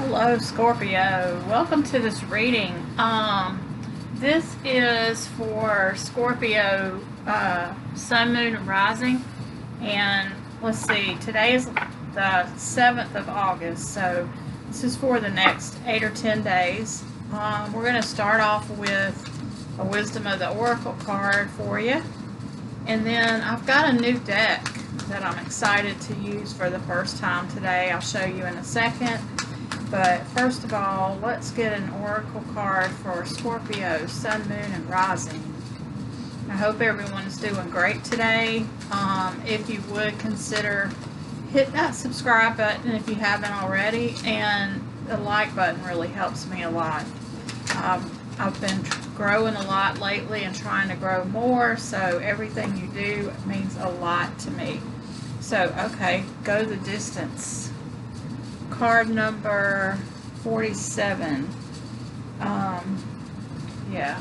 Hello, Scorpio. Welcome to this reading. This is for Scorpio Sun, Moon, and Rising. And let's see, today is the 7th of August, so this is for the next 8 or 10 days. We're going to start off with a Wisdom of the Oracle card for you. And then I've got a new deck that I'm excited to use for the first time today. I'll show you in a second. But first of all, let's get an oracle card for Scorpio, Sun, Moon, and Rising. I hope everyone is doing great today. If you would consider hit that subscribe button if you haven't already, and the like button really helps me a lot. I've been growing a lot lately and trying to grow more, so everything you do means a lot to me. So, okay, go the distance. Card number 47. Yeah.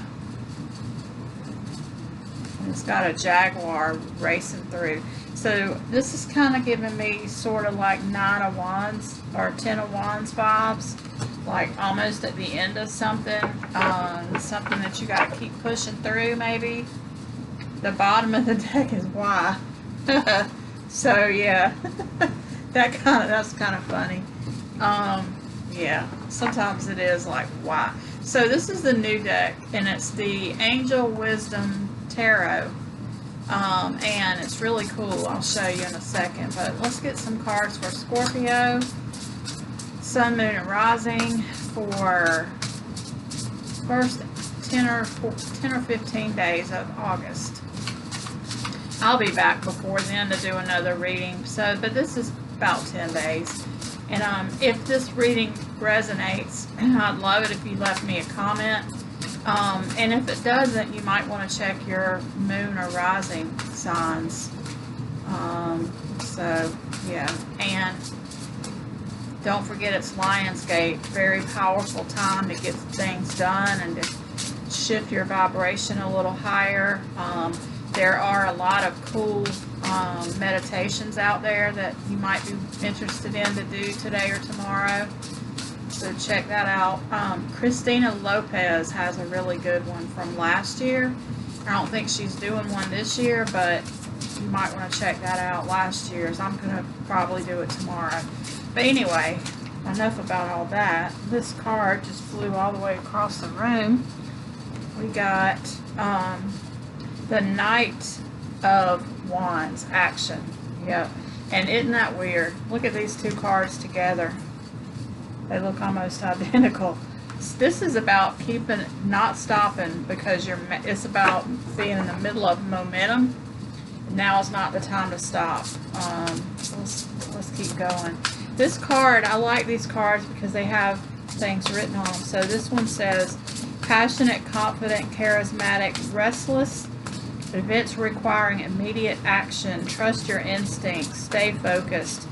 It's got a jaguar racing through. So this is kind of giving me sort of like 9 of Wands or 10 of Wands vibes. Like almost at the end of something. Something that you got to keep pushing through maybe. The bottom of the deck is Y. So yeah. That's kind of funny. Yeah, sometimes it is like, why? So this is the new deck, and it's the Angel Wisdom Tarot, and it's really cool. I'll show you in a second, but let's get some cards for Scorpio, Sun, Moon, and Rising for first 10 or 15 days of August. I'll be back before then to do another reading, but this is about 10 days. And if this reading resonates, I'd love it if you left me a comment. And if it doesn't, you might want to check your moon or rising signs. So, yeah. And don't forget it's Lionsgate. Very powerful time to get things done and to shift your vibration a little higher. There are a lot of cool meditations out there that you might be interested in to do today or tomorrow. So check that out. Christina Lopez has a really good one from last year. I don't think she's doing one this year, but you might want to check that out last year's. I'm going to probably do it tomorrow. But anyway, enough about all that. This card just flew all the way across the room. We got the Knight of Wands action. Yep. And isn't that weird? Look at these two cards together. They look almost identical. This is about not stopping because it's about being in the middle of momentum. Now is not the time to stop. Let's keep going. This card, I like these cards because they have things written on them. So this one says, passionate, confident, charismatic, restless, events requiring immediate action, trust your instincts, stay focused,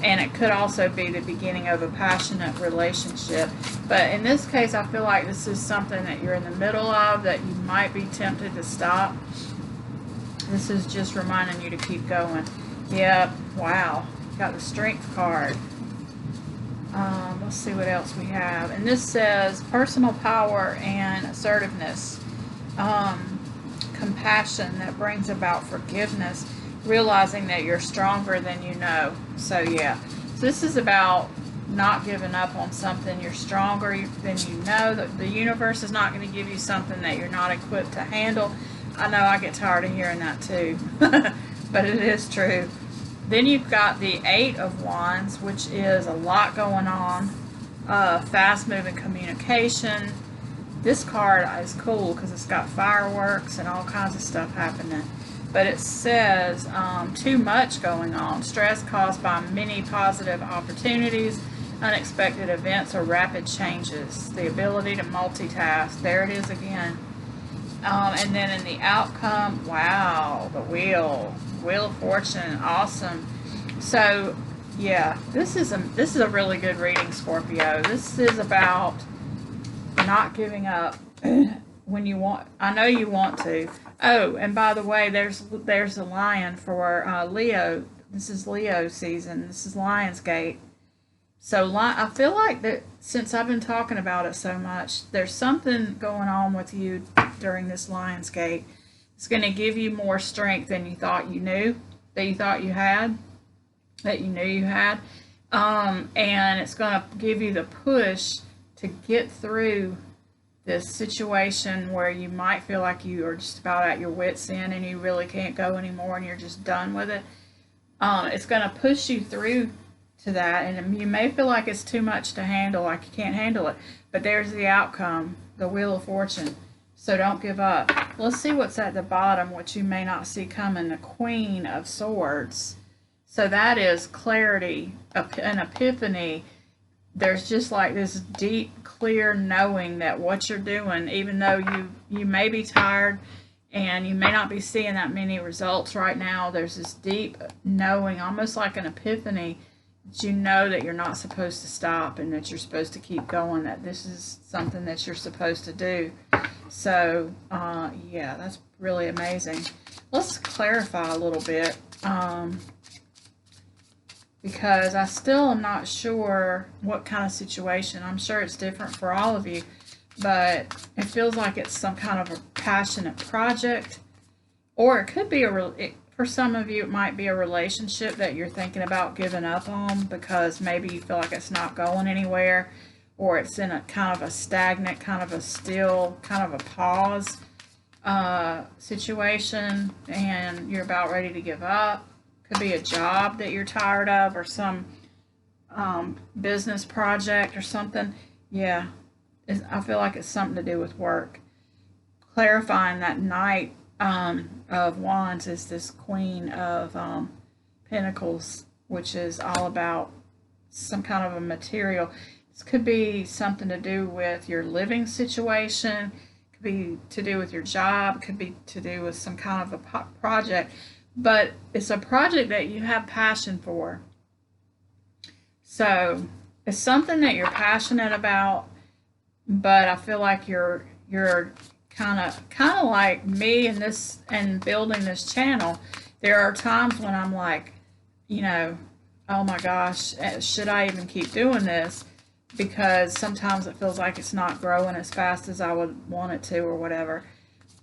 and it could also be the beginning of a passionate relationship. But in this case, I feel like this is something that you're in the middle of that you might be tempted to stop. This is just reminding you to keep going. Yep, wow. Got the Strength card. Let's see what else we have. And this says personal power and assertiveness. Compassion that brings about forgiveness, realizing that you're stronger than you know. So yeah, so this is about not giving up on something. You're stronger than you know. The universe is not going to give you something that you're not equipped to handle. I know I get tired of hearing that too, but it is true. Then you've got the Eight of Wands, which is a lot going on, fast moving communication. This card is cool because it's got fireworks and all kinds of stuff happening. But it says too much going on. Stress caused by many positive opportunities, unexpected events, or rapid changes. The ability to multitask. There it is again. And then in the outcome, wow, the Wheel of Fortune. Awesome. So, yeah, this is a really good reading, Scorpio. This is about not giving up when you want. I know you want to. Oh, and by the way, there's a lion for Leo. This is Leo season. This is Lionsgate. So I feel like that since I've been talking about it so much, there's something going on with you during this Lionsgate. It's going to give you more strength than you thought you knew, that you thought you had, that you knew you had. And it's going to give you the push to get through this situation where you might feel like you are just about at your wits' end and you really can't go anymore and you're just done with it. It's going to push you through to that, and you may feel like it's too much to handle, like you can't handle it, but there's the outcome, the Wheel of Fortune. So don't give up. Let's see what's at the bottom, which you may not see coming. The Queen of Swords. So that is clarity, an epiphany. There's just like this deep, clear knowing that what you're doing, even though you may be tired and you may not be seeing that many results right now, there's this deep knowing, almost like an epiphany, that you know that you're not supposed to stop and that you're supposed to keep going, that this is something that you're supposed to do. So, yeah, that's really amazing. Let's clarify a little bit, because I still am not sure what kind of situation. I'm sure it's different for all of you, but it feels like it's some kind of a passionate project, or it could be for some of you, it might be a relationship that you're thinking about giving up on because maybe you feel like it's not going anywhere, or it's in a kind of a stagnant, kind of a still, kind of a pause situation, and you're about ready to give up. Could be a job that you're tired of, or some business project or something. Yeah, I feel like it's something to do with work. Clarifying that Knight of Wands is this Queen of Pentacles, which is all about some kind of a material. This could be something to do with your living situation, could be to do with your job, could be to do with some kind of a project, but it's a project that you have passion for. So it's something that you're passionate about, but I feel like you're kind of like me in this and building this channel. There are times when I'm like, oh my gosh, should I even keep doing this? Because sometimes it feels like it's not growing as fast as I would want it to, or whatever.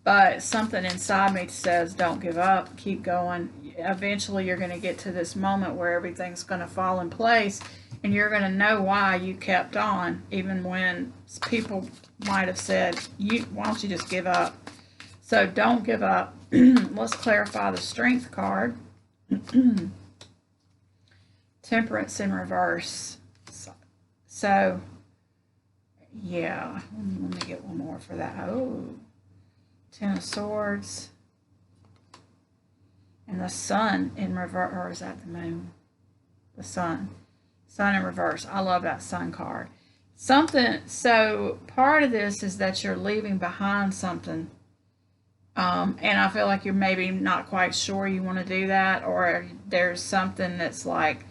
But something inside me says, don't give up, keep going. Eventually you're going to get to this moment where everything's going to fall in place, and you're going to know why you kept on, even when people might have said, why don't you just give up? So don't give up. Let's clarify the Strength card. Temperance in reverse. So, yeah, let me get one more for that. Oh, Ten of Swords. And the Sun in reverse, or is that the Moon? The Sun. Sun in reverse. I love that Sun card. So part of this is that you're leaving behind something. And I feel like you're maybe not quite sure you want to do that, or there's something that's like,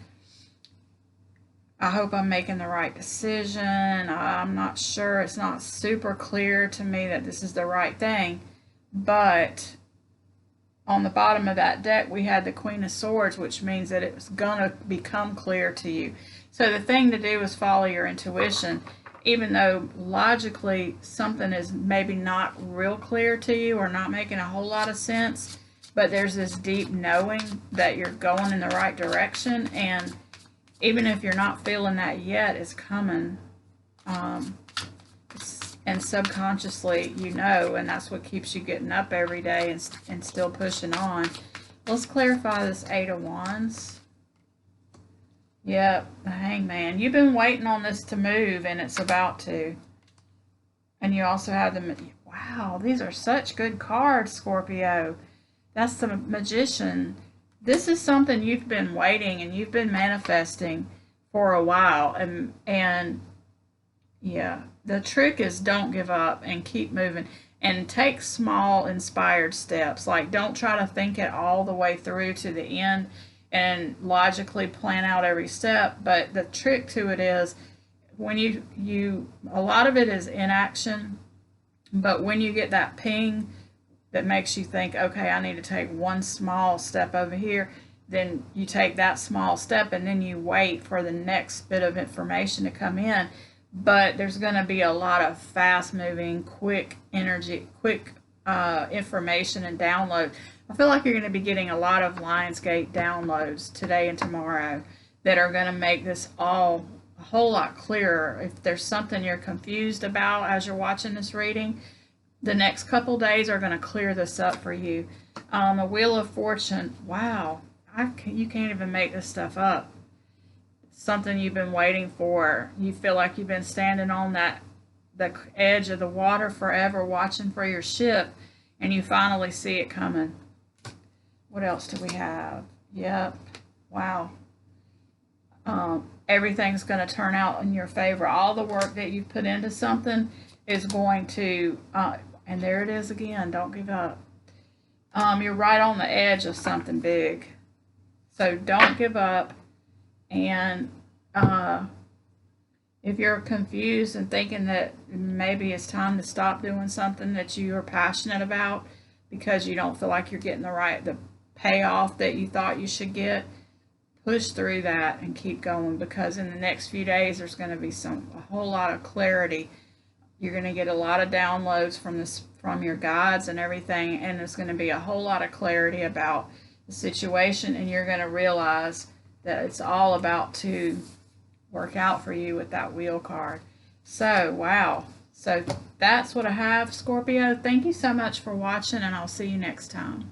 I hope I'm making the right decision. I'm not sure. It's not super clear to me that this is the right thing. But on the bottom of that deck, we had the Queen of Swords, which means that it's going to become clear to you. So the thing to do is follow your intuition, even though logically something is maybe not real clear to you or not making a whole lot of sense. But there's this deep knowing that you're going in the right direction, and even if you're not feeling that yet, it's coming. And subconsciously, and that's what keeps you getting up every day and still pushing on. Let's clarify this Eight of Wands. Yep, the Hangman. You've been waiting on this to move, and it's about to. And you also have the, wow, these are such good cards, Scorpio. That's the Magician. This is something you've been waiting and you've been manifesting for a while. And yeah, the trick is don't give up and keep moving and take small inspired steps. Like, don't try to think it all the way through to the end and logically plan out every step. But the trick to it is when a lot of it is inaction, but when you get that ping that makes you think, okay, I need to take one small step over here, then you take that small step and then you wait for the next bit of information to come in. But there's going to be a lot of fast moving, quick energy, quick information and download. I feel like you're going to be getting a lot of Lionsgate downloads today and tomorrow that are going to make this all a whole lot clearer. If there's something you're confused about as you're watching this reading, the next couple days are going to clear this up for you. The Wheel of Fortune, wow, you can't even make this stuff up. Something you've been waiting for. You feel like you've been standing on the edge of the water forever watching for your ship, and you finally see it coming. What else do we have? Yep. Wow. Everything's going to turn out in your favor. All the work that you've put into something is going to, and there it is again, don't give up. You're right on the edge of something big. So don't give up. And if you're confused and thinking that maybe it's time to stop doing something that you are passionate about because you don't feel like you're getting the payoff that you thought you should get, push through that and keep going, because in the next few days there's going to be a whole lot of clarity. You're going to get a lot of downloads from your guides and everything, and there's going to be a whole lot of clarity about the situation, and you're going to realize that it's all about to work out for you with that wheel card. So, wow. So that's what I have, Scorpio. Thank you so much for watching, and I'll see you next time.